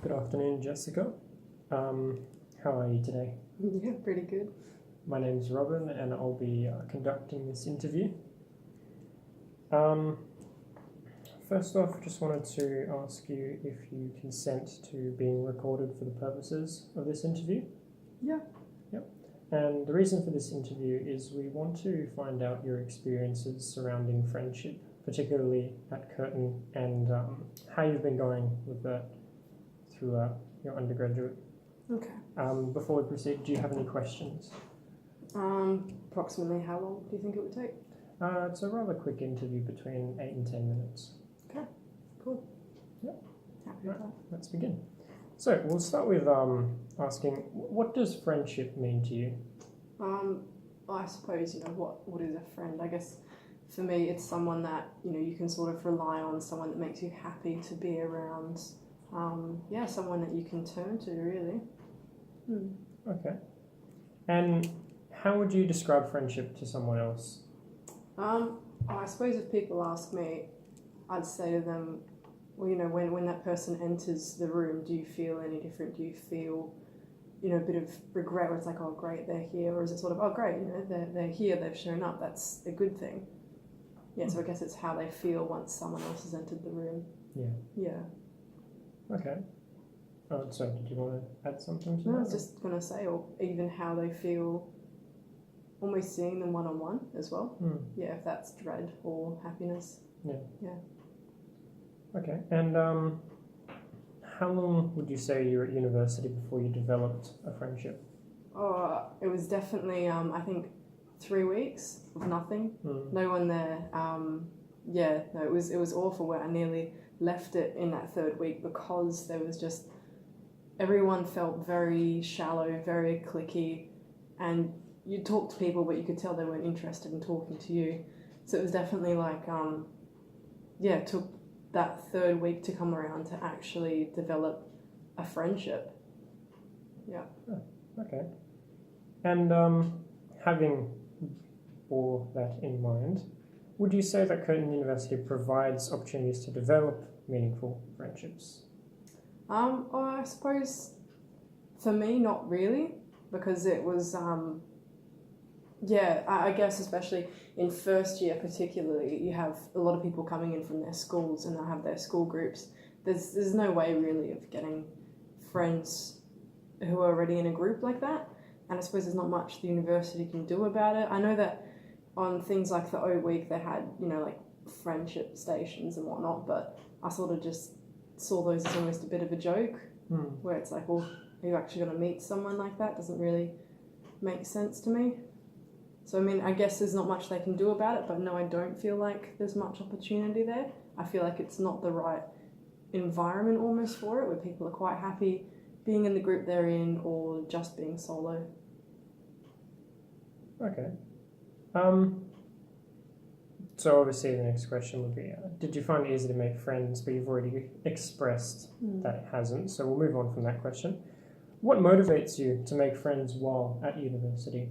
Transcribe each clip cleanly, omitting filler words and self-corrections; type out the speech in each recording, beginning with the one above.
Good afternoon, Jessica. How are you today? Yeah, pretty good. My name's Robin, and I'll be conducting this interview. First off, just wanted to ask you if you consent to being recorded for the purposes of this interview. Yeah. Yep. And the reason for this interview is we want to find out your experiences surrounding friendship, particularly at Curtin, and how you've been going with that throughout your undergraduate. Okay. Before we proceed, do you have any questions? Approximately how long do you think it would take? It's a rather quick interview, between 8 and 10 minutes. Okay, cool. Yep. Happy with that. Let's begin. So we'll start with asking, what does friendship mean to you? I suppose, what is a friend? I guess for me it's someone that, you can sort of rely on, someone that makes you happy to be around. Someone that you can turn to, really. Okay. And how would you describe friendship to someone else? I suppose if people ask me, I'd say to them, well, when that person enters the room, do you feel any different? Do you feel, a bit of regret where it's like, oh, great, they're here? Or is it sort of, oh, great, they're here, they've shown up, that's a good thing? Yeah, so I guess it's how they feel once someone else has entered the room. Yeah. Okay. So did you want to add something to that? No, I was just going to say, or even how they feel almost seeing them one-on-one as well. Yeah, if that's dread or happiness. Yeah. Okay. And how long would you say you were at university before you developed a friendship? It was definitely, I think, 3 weeks of nothing. No one there. It was awful where I nearly left it in that third week because there was just, everyone felt very shallow, very cliquey, and you talk to people but you could tell they weren't interested in talking to you. So it was definitely like, it took that third week to come around to actually develop a friendship. Yeah. Oh, okay. And having all that in mind, would you say that Curtin University provides opportunities to develop meaningful friendships? I suppose for me, not really, because it was, I guess especially in first year particularly, you have a lot of people coming in from their schools and they'll have their school groups. There's no way really of getting friends who are already in a group like that, and I suppose there's not much the university can do about it. I know that on things like the O Week they had, like friendship stations and whatnot, but I sort of just saw those as almost a bit of a joke, where it's like, well, are you actually going to meet someone like that? Doesn't really make sense to me. So, I mean, I guess there's not much they can do about it, but no, I don't feel like there's much opportunity there. I feel like it's not the right environment almost for it, where people are quite happy being in the group they're in or just being solo. Okay. So obviously the next question would be, did you find it easy to make friends? But you've already expressed that it hasn't, so we'll move on from that question. What motivates you to make friends while at university?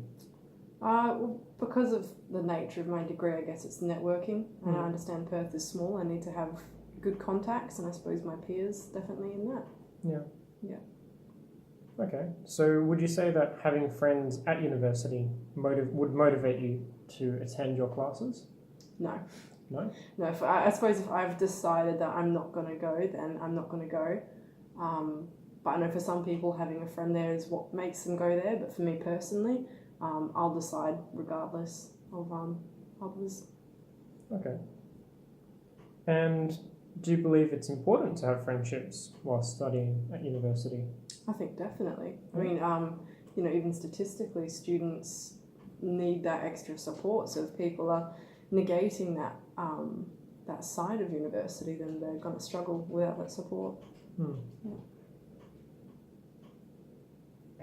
Because of the nature of my degree, I guess it's networking. And I understand Perth is small. I need to have good contacts, and I suppose my peers definitely in that. Yeah. Okay, so would you say that having friends at university would motivate you to attend your classes? No. No? No, I suppose if I've decided that I'm not going to go, then I'm not going to go. But I know for some people having a friend there is what makes them go there, but for me personally, I'll decide regardless of others. Okay. And do you believe it's important to have friendships while studying at university? I think definitely. I mean, even statistically, students need that extra support. So if people are negating that side of university, then they're going to struggle without that support. Yeah.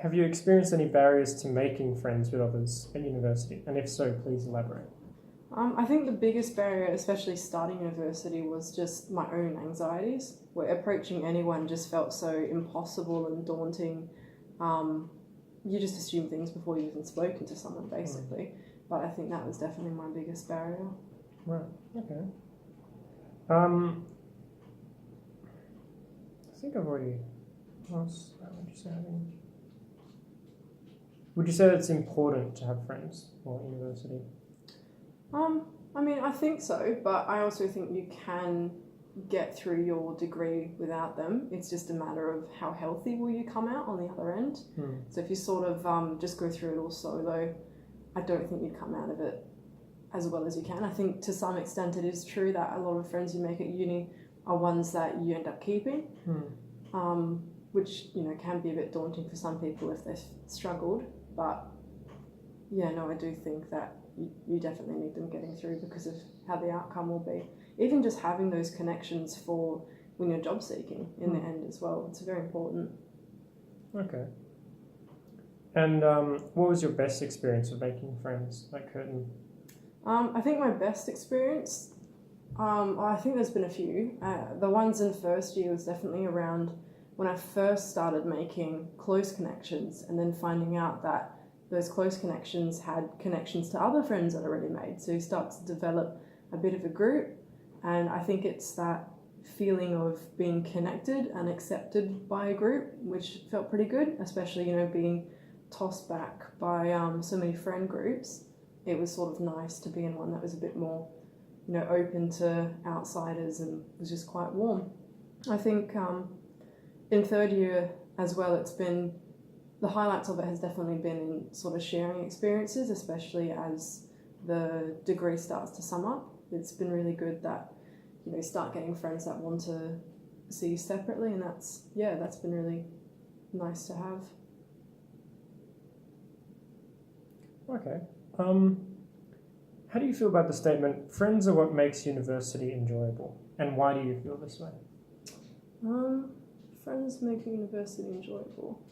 Have you experienced any barriers to making friends with others at university? And if so, please elaborate. I think the biggest barrier, especially starting university, was just my own anxieties, where approaching anyone just felt so impossible and daunting. You just assume things before you've even spoken to someone, basically. But I think that was definitely my biggest barrier. Right, okay. I think I've already What else would you say? Would you say that it's important to have friends or at university? I mean, I think so, but I also think you can get through your degree without them. It's just a matter of how healthy will you come out on the other end. So if you sort of just go through it all solo, I don't think you'd come out of it as well as you can. I think to some extent it is true that a lot of friends you make at uni are ones that you end up keeping, which, you know, can be a bit daunting for some people if they've struggled. But yeah, no, I do think that you definitely need them getting through because of how the outcome will be. Even just having those connections for when you're job seeking in the end as well, it's very important. Okay. And what was your best experience of making friends at Curtin? I think my best experience, I think there's been a few. The ones in first year was definitely around when I first started making close connections and then finding out that those close connections had connections to other friends that I already made. So you start to develop a bit of a group, and I think it's that feeling of being connected and accepted by a group, which felt pretty good, especially, you know, being tossed back by so many friend groups. It was sort of nice to be in one that was a bit more, you know, open to outsiders and was just quite warm. I think in third year as well, it's been, the highlights of it has definitely been in sort of sharing experiences, especially as the degree starts to sum up. It's been really good that, you know, start getting friends that want to see you separately, and that's been really nice to have. Okay. How do you feel about the statement, friends are what makes university enjoyable? And why do you feel this way? Friends make university enjoyable.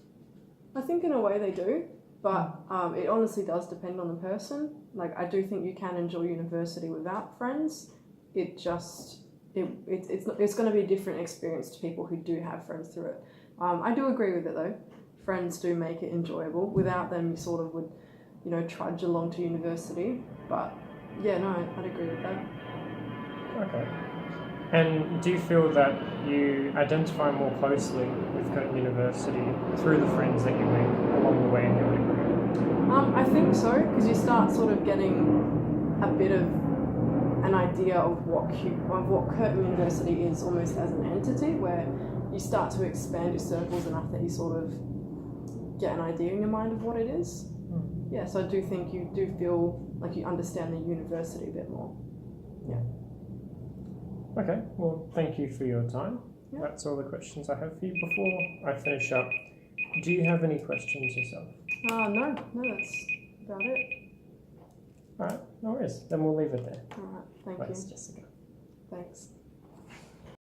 I think in a way they do, but it honestly does depend on the person. Like, I do think you can enjoy university without friends. It's going to be a different experience to people who do have friends through it. I do agree with it though. Friends do make it enjoyable. Without them, you sort of would, you know, trudge along to university. But yeah, no, I'd agree with that. Okay. And do you feel that you identify more closely with Curtin University through the friends that you make along the way in your degree? I think so, because you start sort of getting a bit of an idea of what Curtin University is almost as an entity, where you start to expand your circles enough that you sort of get an idea in your mind of what it is. Yeah, so I do think you do feel like you understand the university a bit more. Yeah. Okay, well, thank you for your time. Yeah. That's all the questions I have for you. Before I finish up, do you have any questions yourself? No, that's about it. All right, no worries. Then we'll leave it there. All right, thank Thanks, you. Jessica. Thanks.